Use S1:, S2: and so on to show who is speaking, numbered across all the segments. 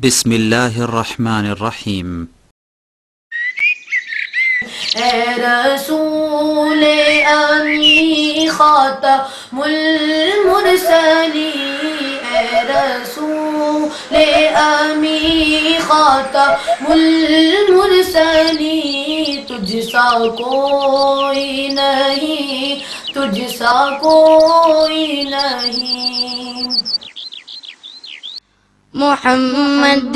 S1: بسم الله الرحمن الرحيم.
S2: اے رسول امی خاتم المرسلین، اے رسول امی خاتم المرسلین، تجھ سا کوئی نہیں، تجھ سا کوئی نہیں۔
S3: محمد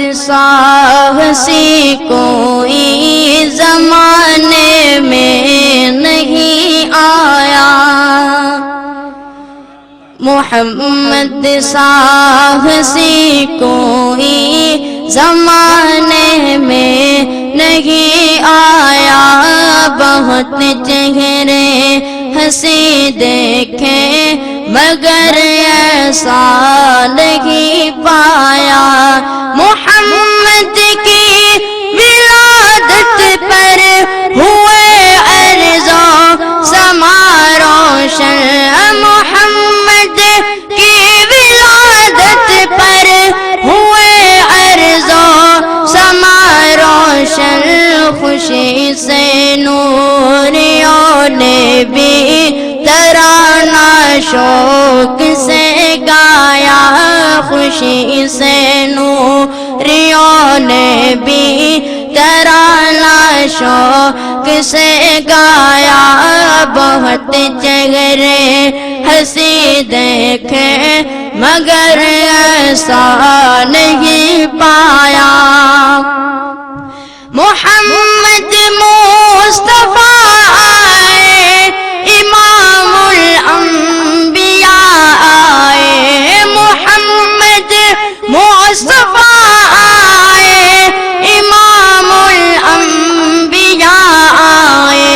S3: سی کوئی زمانے میں نہیں آیا، محمد سی کوئی زمانے میں نہیں آیا، بہت چہرے ہنسی دیکھے مگر ایسا نہیں پایا۔ محمد کی ولادت پر ہوئے ارض و سما روشن، محمد کی ولادت پر ہوئے ارض و سما روشن، خوشی سے نوریوں نے بھی ترانہ شوق سے گایا، خوشی سے نوریوں نے بھی ترانہ شوق سے گایا، بہت چہرے ہنسی دیکھے مگر ایسا نہیں پایا۔ محمد مصطفیٰ آئے، امام الانبیاء آئے، محمد مصطفیٰ آئے، امام الانبیاء آئے،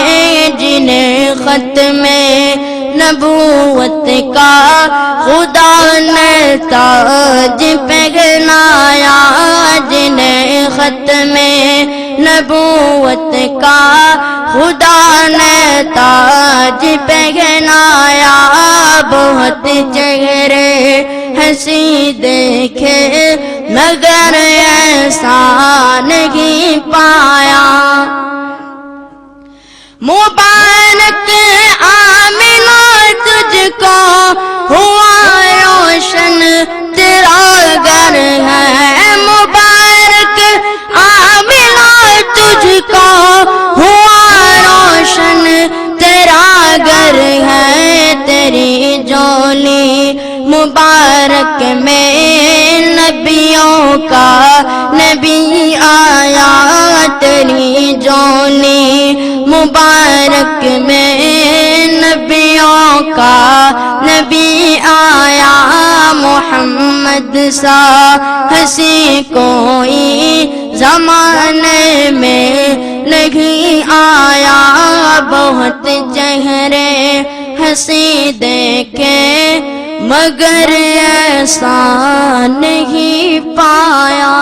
S3: جنہیں ختم نبوت کا خدا نے تاج پہنایا، جنہیں ختم نبوت کا خدا نے تاج پہنایا، بہت چہرے ہنسی دیکھے مگر ایسا نہیں پایا۔ مبارک آمنہ تجھ کو ہوا روشن تیرا گھر ہے، مبارک آمنہ تجھ کو ہوا روشن تیرا گھر ہے، تیری جولی مبارک میں نبیوں کا نبی آیا، تیری جولی مبارک میں نبیوں کا نبی آیا، محمد سا ہنسی کوئی زمانے میں نہیں آیا، بہت چہرے ہنسی دیکھے مگر ایسا نہیں پایا۔